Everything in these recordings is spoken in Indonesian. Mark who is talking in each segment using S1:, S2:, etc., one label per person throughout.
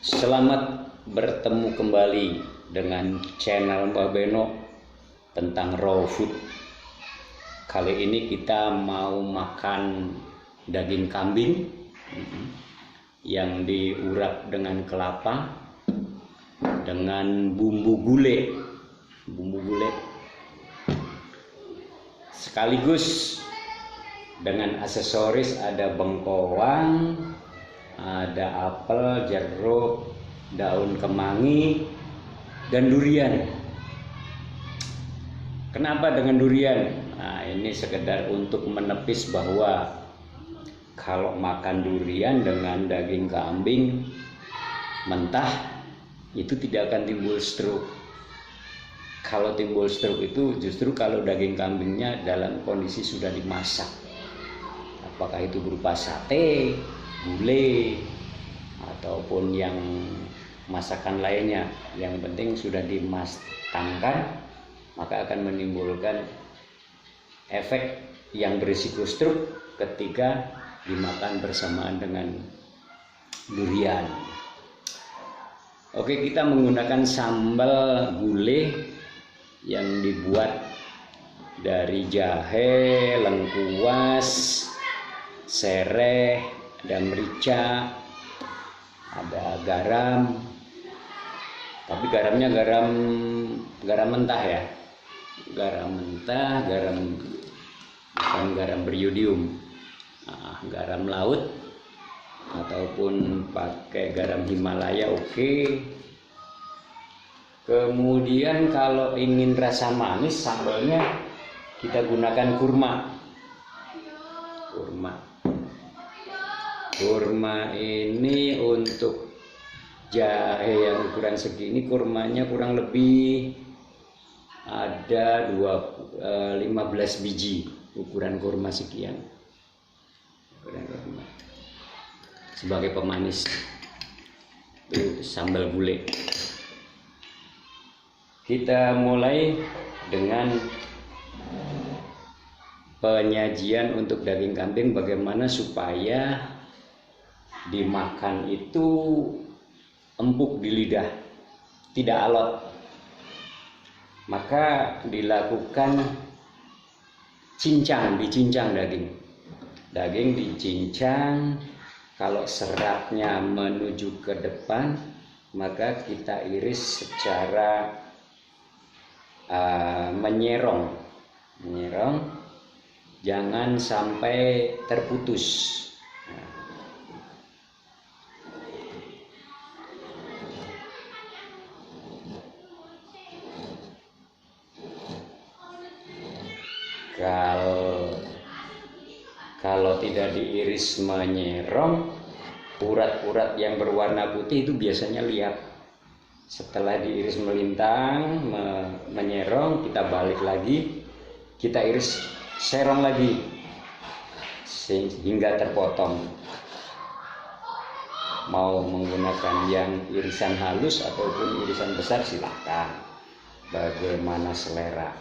S1: Selamat bertemu kembali dengan channel Mbah Beno tentang raw food. Kali ini kita mau makan daging kambing yang diurap dengan kelapa dengan bumbu gulai. Sekaligus dengan aksesoris ada bengkoang, ada apel, jeruk, daun kemangi, dan durian. Kenapa dengan durian? Nah, ini sekedar untuk menepis bahwa kalau makan durian dengan daging kambing mentah itu tidak akan timbul stroke. Kalau timbul stroke itu justru kalau daging kambingnya dalam kondisi sudah dimasak. Apakah itu berupa sate, gulai, ataupun yang masakan lainnya, yang penting sudah dimatangkan, maka akan menimbulkan efek yang berisiko stroke ketika dimakan bersamaan dengan durian. Oke, kita menggunakan sambal gulai yang dibuat dari jahe, lengkuas, sereh, dan merica, ada garam, tapi garamnya garam mentah ya, bukan garam beriodium, garam laut ataupun pakai garam Himalaya oke. Kemudian kalau ingin rasa manis, sambalnya kita gunakan kurma. Kurma ini untuk jahe yang ukuran segini, kurmanya kurang lebih ada 15 biji ukuran kurma sekian. Sebagai pemanis itu sambal gulai. Kita mulai dengan penyajian untuk daging kambing, bagaimana supaya dimakan itu empuk di lidah, tidak alot. Maka dilakukan dicincang daging dicincang. Kalau seratnya menuju ke depan, maka kita iris secara menyerong, jangan sampai terputus. Kalau tidak diiris menyerong, urat-urat yang berwarna putih itu biasanya lihat. Setelah diiris melintang, menyerong, kita balik lagi, kita iris serong lagi sehingga terpotong. Mau menggunakan yang irisan halus ataupun irisan besar silahkan, bagaimana selera.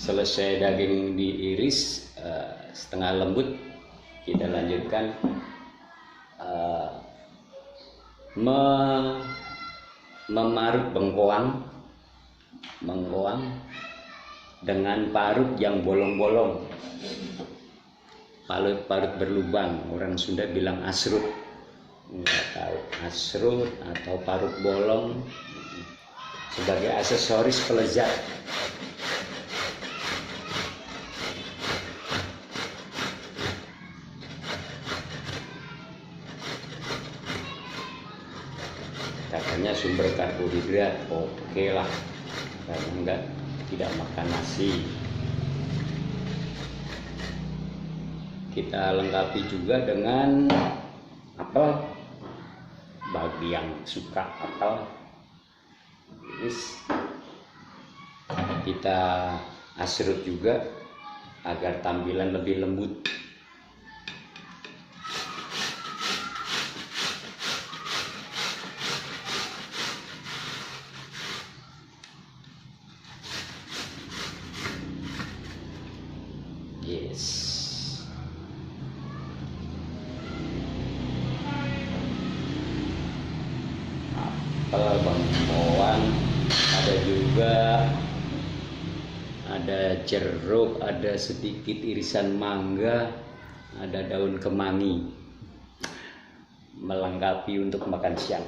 S1: Selesai daging diiris setengah lembut, kita lanjutkan memarut bengkoang dengan parut yang bolong-bolong, parut berlubang. Orang Sunda bilang asrut, nggak tahu asrut atau parut bolong, sebagai aksesoris pelezat. Katanya sumber karbohidrat, oke lah, karena tidak makan nasi. Kita lengkapi juga dengan apel, bagi yang suka apel. Kita asrut juga agar tampilan lebih lembut. Yes. Apel, bengkoang, ada juga, ada jeruk, ada sedikit irisan mangga, ada daun kemangi, melengkapi untuk makan siang.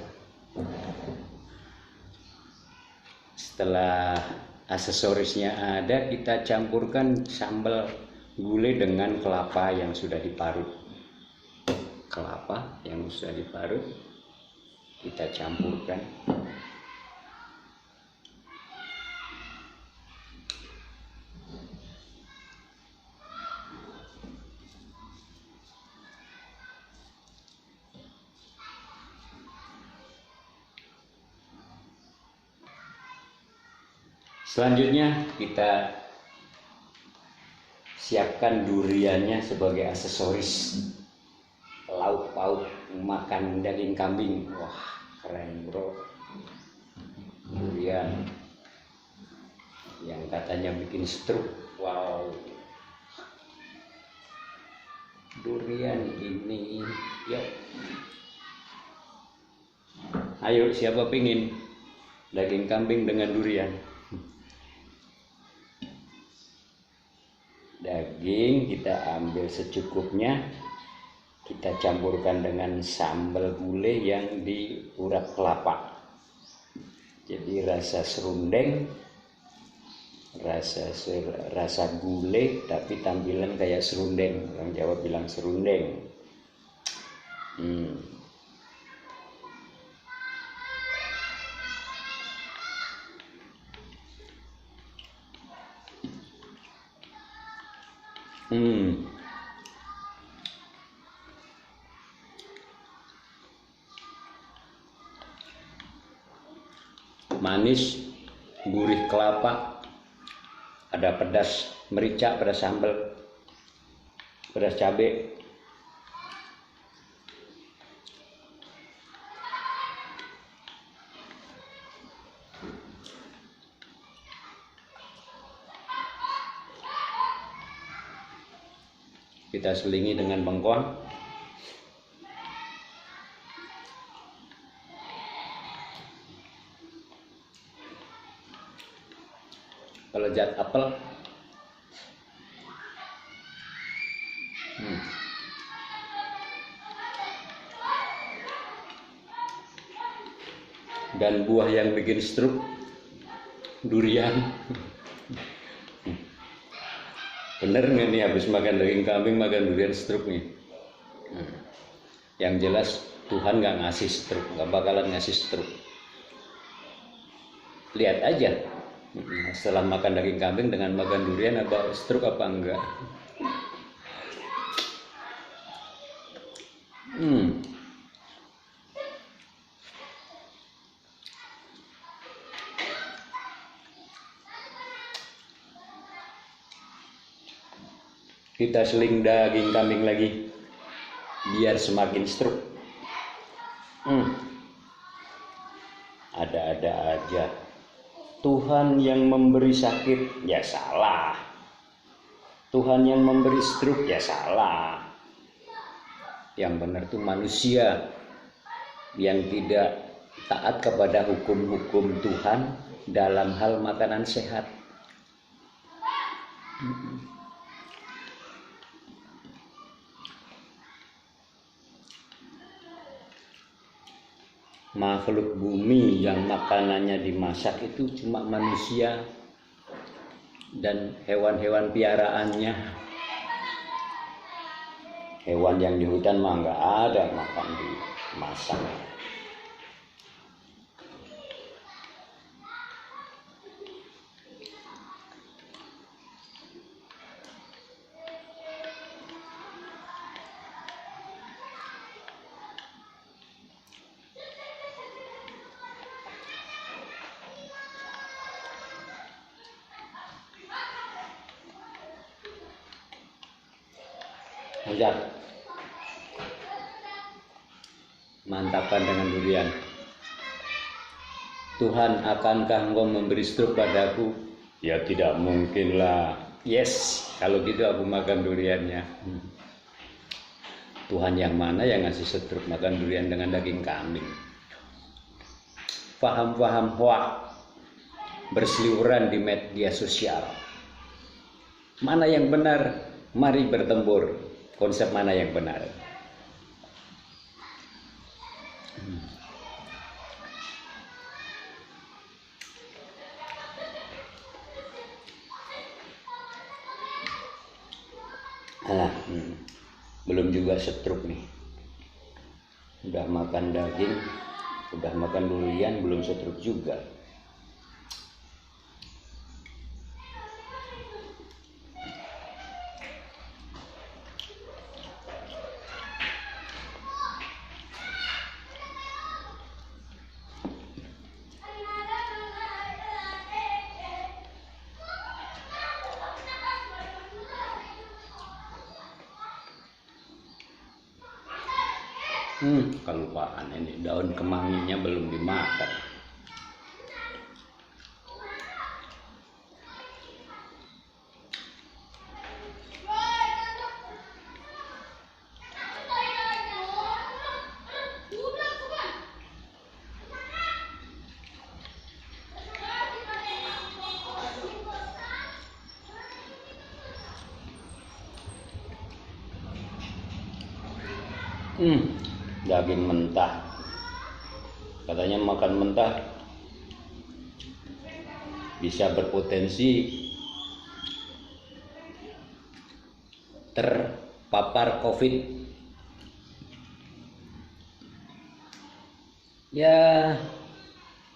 S1: Setelah aksesorisnya ada, kita campurkan sambal gulai dengan kelapa yang sudah diparut. Kelapa yang sudah diparut kita campurkan. Selanjutnya kita siapkan duriannya sebagai aksesoris lauk pauk makan daging kambing. Wah, keren bro. Durian yang katanya bikin stroke. Wow. Durian ini, yuk. Ayo, siapa pingin daging kambing dengan durian? Daging kita ambil secukupnya, kita campurkan dengan sambal gulai yang diurap kelapa. Jadi rasa serundeng, rasa gulai tapi tampilan kayak serundeng. Orang Jawa bilang serundeng. Manis, gurih kelapa, ada pedas merica, pedas sambal, pedas cabai. Kita selingi dengan bengkoang. Pelejat apel. Dan buah yang bikin stroke, durian. Bener nggak nih habis makan daging kambing makan durian stroke nih? Yang jelas Tuhan nggak ngasih stroke, nggak bakalan ngasih stroke. Lihat aja setelah makan daging kambing dengan makan durian apa stroke apa enggak. Kita seling daging kambing lagi biar semakin stroke. Ada-ada aja. Tuhan yang memberi sakit ya salah, Tuhan yang memberi stroke ya salah. Yang benar tuh manusia yang tidak taat kepada hukum-hukum Tuhan dalam hal makanan sehat. Makhluk bumi yang makanannya dimasak itu cuma manusia dan hewan-hewan piaraannya. Hewan yang di hutan mah nggak ada makan dimasak. Lihat, mantapan dengan durian. Tuhan, akankah engkau memberi stroke padaku? Ya tidak mungkin lah. Yes, kalau gitu aku makan duriannya. Tuhan yang mana yang ngasih stroke makan durian dengan daging kambing? Paham-paham hoak berseliweran di media sosial. Mana yang benar? Mari bertempur. Konsep mana yang benar? Belum juga stroke nih. Udah makan daging, udah makan durian, belum stroke juga. Kelupaan ini, daun kemanginya belum dimakan. Daging mentah, katanya makan mentah bisa berpotensi terpapar COVID. Ya,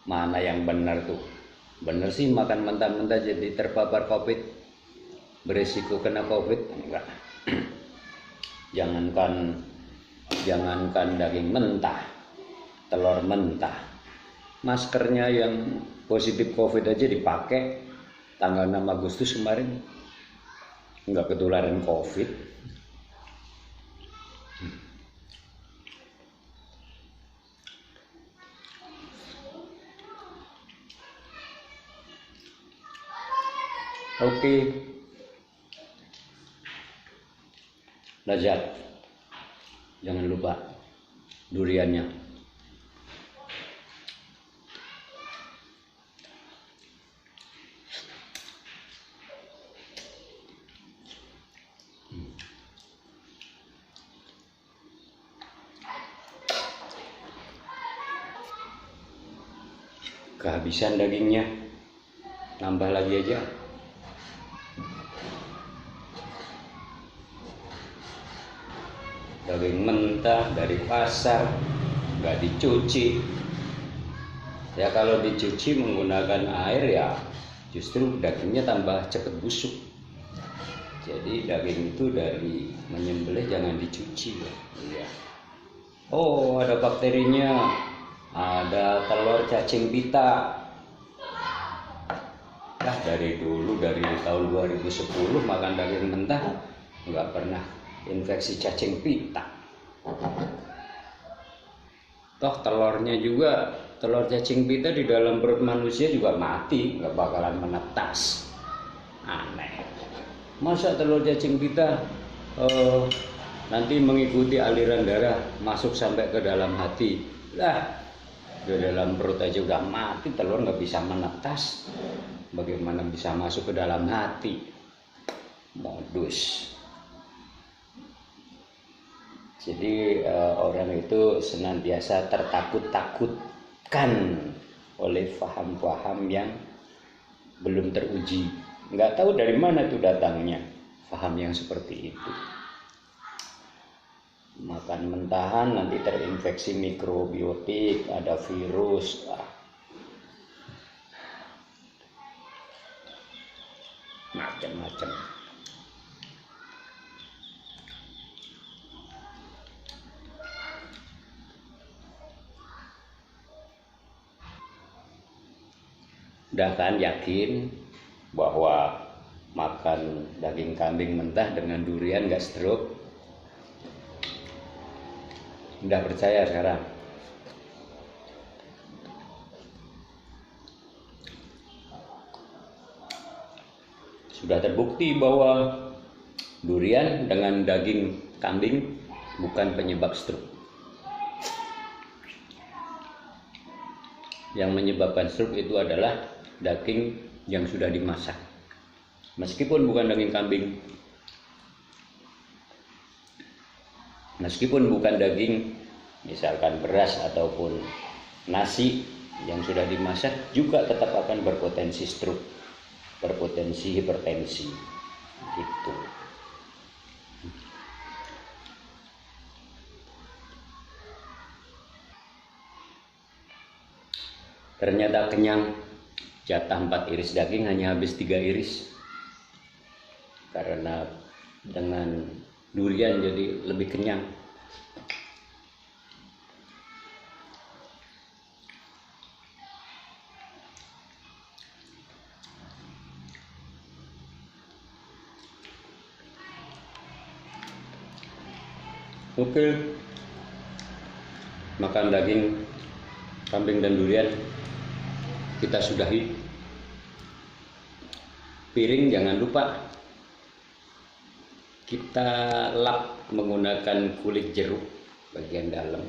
S1: mana yang benar tuh? Benar sih makan mentah-mentah jadi terpapar COVID, beresiko kena COVID? Enggak. Jangankan daging mentah, telur mentah, maskernya yang positif COVID aja dipakai tanggal 6 Agustus kemarin, nggak ketularan COVID. Oke. Lazat. Jangan lupa duriannya. Kehabisan dagingnya, nambah lagi aja. Daging mentah dari pasar, nggak dicuci. Ya kalau dicuci menggunakan air ya justru dagingnya tambah cepat busuk. Jadi daging itu dari menyembelih jangan dicuci ya. Iya. Oh, ada bakterinya, ada telur cacing pita. Dari dulu, dari tahun 2010 makan daging mentah nggak pernah infeksi cacing pita. Toh telurnya juga, telur cacing pita di dalam perut manusia juga mati, nggak bakalan menetas. Aneh. Masa telur cacing pita nanti mengikuti aliran darah masuk sampai ke dalam hati? Lah, di dalam perut aja udah mati, telur nggak bisa menetas, bagaimana bisa masuk ke dalam hati? Modus. Jadi orang itu senantiasa tertakut-takutkan oleh paham-paham yang belum teruji. Nggak tahu dari mana tuh datangnya paham yang seperti itu. Makan mentahan nanti terinfeksi mikrobiotik, ada virus. Macam-macam. Udah kan yakin bahwa makan daging kambing mentah dengan durian gak stroke? Udah percaya sekarang? Sudah terbukti bahwa durian dengan daging kambing bukan penyebab stroke. Yang menyebabkan stroke itu adalah daging yang sudah dimasak. Meskipun bukan daging kambing, meskipun bukan daging misalkan beras ataupun nasi yang sudah dimasak, juga tetap akan berpotensi stroke, berpotensi hipertensi gitu. Ternyata kenyang, jatah 4 iris daging hanya habis 3 iris. Karena dengan durian jadi lebih kenyang. Oke, makan daging kambing dan durian kita sudahi. Piring jangan lupa kita lap menggunakan kulit jeruk bagian dalam.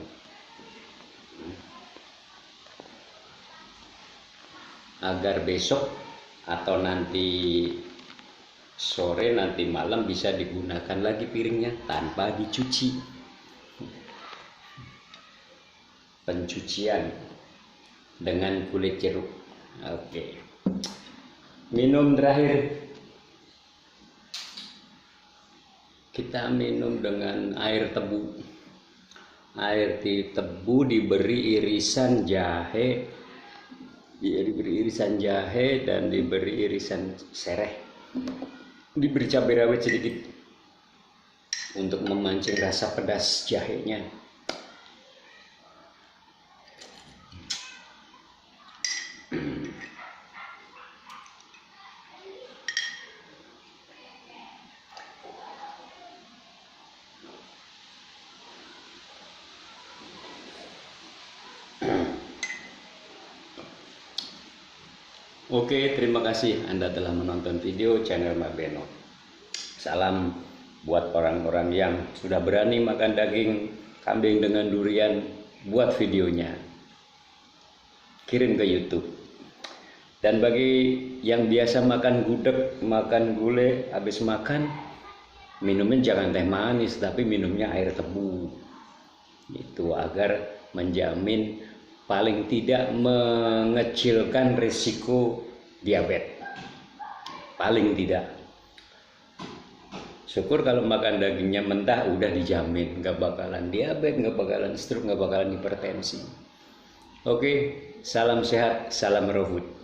S1: Agar besok atau nanti sore, nanti malam bisa digunakan lagi piringnya tanpa dicuci. Pencucian dengan kulit jeruk. Oke. Minum terakhir. Kita minum dengan air tebu. Air tebu diberi irisan jahe, dan diberi irisan sereh. Diberi cabai rawit sedikit untuk memancing rasa pedas jahenya. Oke, terima kasih Anda telah menonton video channel Marbeno. Salam buat orang-orang yang sudah berani makan daging kambing dengan durian, buat videonya, kirim ke YouTube. Dan bagi yang biasa makan gudeg, makan gulai, habis makan minumnya jangan teh manis, tapi minumnya air tebu. Itu agar menjamin paling tidak mengecilkan risiko diabetes, paling tidak. Syukur kalau makan dagingnya mentah udah dijamin nggak bakalan diabetes, nggak bakalan stroke, nggak bakalan hipertensi. Oke, salam sehat, salam raw food.